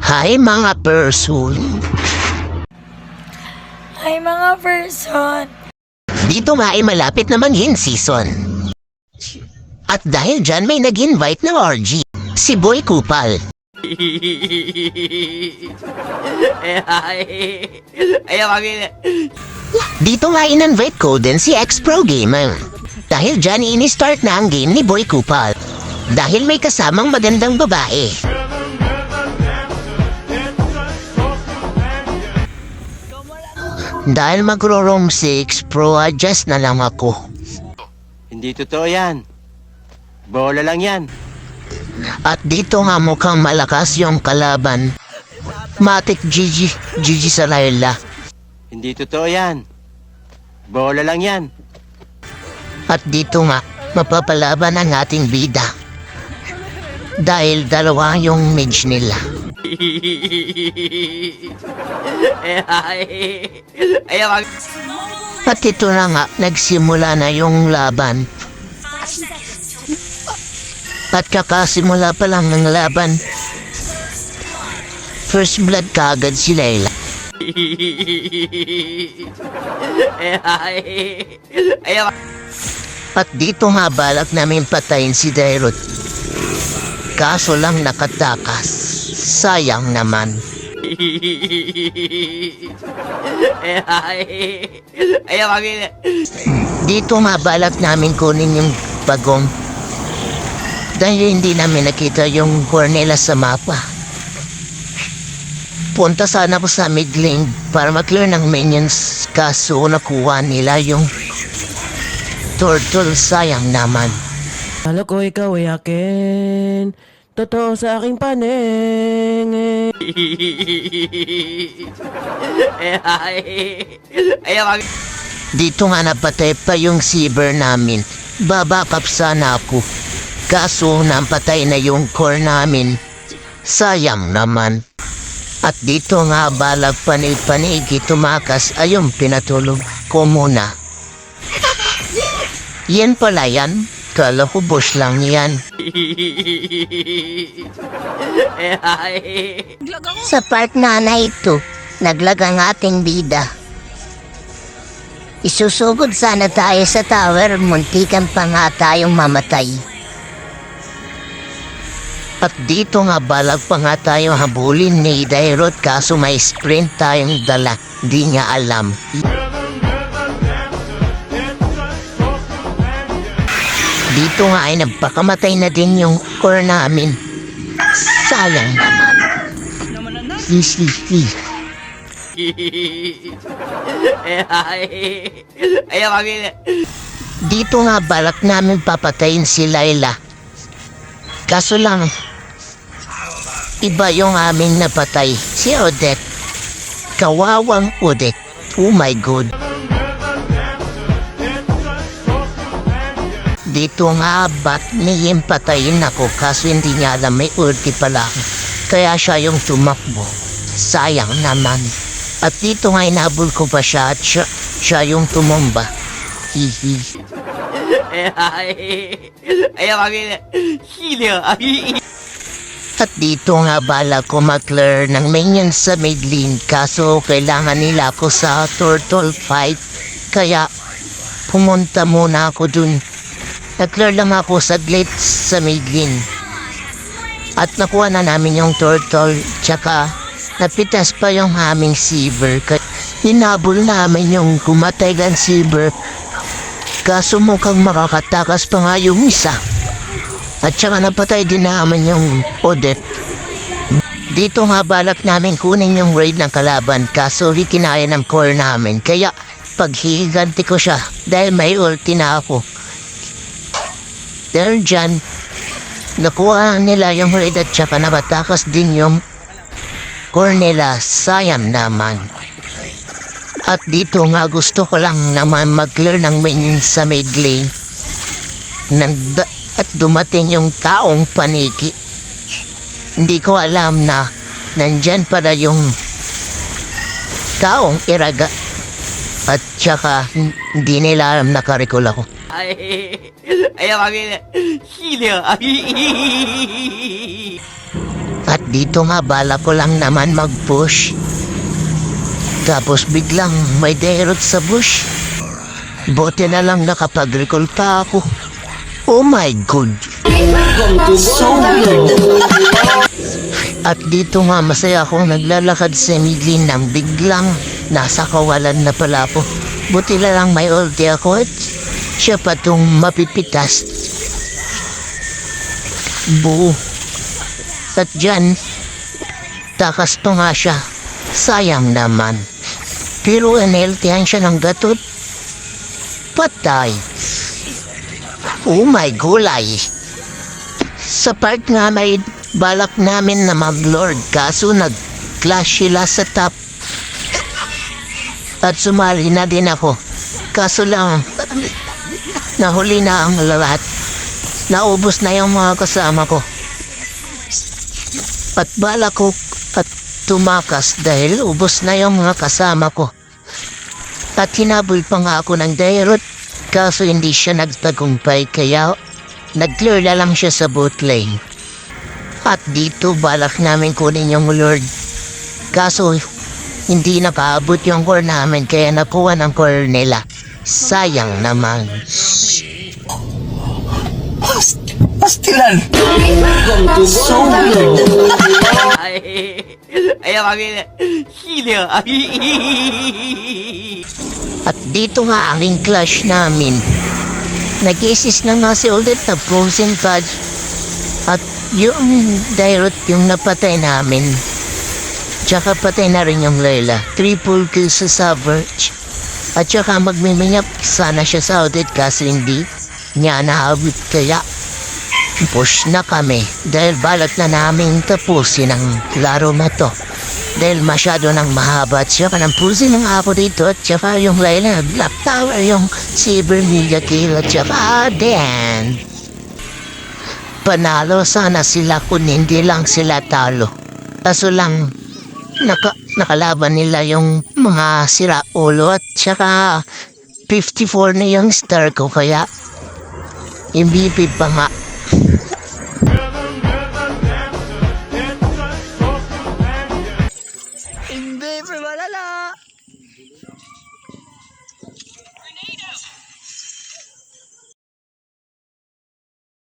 Hi mga person. Hi mga person. Dito nga ay malapit na mag-in season. At dahil dyan may nag-invite ng RG, si Boy Kupal. Dito nga in-invite ko din si X-Pro Gamer. Dahil dyan ini-start na ang game ni Boy Kupal. Dahil may kasamang magandang babae. Dahil magro-room 6, Pro adjust na lang ako. Hindi totoo yan. Bola lang yan. At dito nga mukhang malakas yung kalaban. Matik GG sa Layla. Hindi totoo yan. Bola lang yan. At dito nga, mapapalaban ang ating bida. Dahil dalawa yung mage nila. At ito na nga, nagsimula na yung laban. At kakasimula pa lang ng laban, first blood kaagad si Layla. At dito nga balak namin patayin si Dairot. Kaso lang nakatakas. Sayang naman. Dito nga balak namin kunin yung bagong. Dahil hindi namin nakita yung Cornela sa mapa. Punta sana po sa mid lane para mag-clear ng minions. Kaso nakuha nila yung turtle. Sayang naman. Kala ko ikaw ay akin. Totoo sa aking paningin. Dito nga napatay pa yung Saber namin. Babakap sana ako. Kaso napatay na yung core namin. Sayang naman. At dito nga balag panig-panigi tumakas ayong pinatulog ko muna. Yan pala yan. Kala ko boss lang yan. Sa part na ito, naglag ang ating bida. Isusugod sana tayo sa tower, muntikan pa nga tayong mamatay. At dito nga balag pa nga tayong habulin ni Dairot kaso may sprint tayong dala, di nga alam. Dito nga ay nagpakamatay na din yung core namin. Sayang naman. Hihihi. Dito nga balak namin papatayin si Layla. Kaso lang, iba yung aming napatay. Si Odette. Kawawang Odette. Oh my God. Dito nga ba't niyang patayin ako kaso hindi niya alam may ulti pala. Kaya siya yung tumakbo. Sayang naman. At dito nga inabol ko pa siya at siya yung tumumba. Hihi. At dito nga bala ko mag-clear ng minions sa mid lane kaso kailangan nila ako sa turtle fight. Kaya pumunta muna ako dun. Nag-clear lang ako saglit sa mid lane. At nakuha na namin yung turtle. Tsaka napitas pa yung aming Saber. Hinabol namin yung kumatay ng Saber. Kaso mukhang makakatakas pa nga yung isa. At tsaka napatay din namin yung Odette. Dito nga balak namin kunin yung raid ng kalaban. Kaso di kinaya ng core namin. Kaya paghihiganti ko siya dahil may ulti na ako. Dahil dyan, nakuha nila yung raid at tsaka nabatakas din yung Cornela. Sayang naman. At dito nga gusto ko lang naman mag-clear ng minions sa mid lane. At dumating yung taong paniki. Hindi ko alam na nandyan para yung taong iraga. At tsaka hindi nila alam na karikul ako. At dito nga bala ko lang naman mag-push. Tapos biglang may derot sa bush. Buti na lang nakapag-recall pa ako. Oh my God! At dito nga masaya akong naglalakad sa midlin nang biglang nasa kawalan na pala ako. Buti na lang may ulti ako at siya pa tong mapipitas. Buo. At dyan, takas pa nga siya. Sayang naman. Pero NLT-han siya ng gatot. Patay. Oh my gulay. Sa part nga may balak namin na mag-lord kaso nag-clash sila sa top. At sumali na din ako. Kaso lang, nahuli na ang lahat. Naubos na yung mga kasama ko. At bala ko at tumakas dahil ubos na yung mga kasama ko. At hinabol pa nga ako ng Dairot. Kaso hindi siya nagtagumpay kaya nag-clear na lang siya sa boot lane. At dito balak namin kunin yung Lord. Kaso hindi napaabot yung core namin kaya nakuha ng core nila. Sayang naman. Pastilan! Ayaw kami na. Hilo. At dito nga ang clash namin. Nag-isis na nga si Ulit na frozen fudge. At yung Dairot yung napatay namin. Tsaka patay na rin yung Layla. Triple kill sa Savage. At tsaka magmiminyap sana siya sa Audit kasi hindi niya nahabit kaya push na kami dahil balak na namin tapusin ang laro na to. Dahil masyado nang mahaba at tsaka nang pusin ng apo dito at tsaka yung Layla Black Tower yung Saber Ninja Kill at tsaka Dan. Panalo sana sila kung hindi lang sila talo. Kaso lang nakalaban nila yung mga sira-ulo at tsaka 54 na yung star ko kaya MVP pa nga.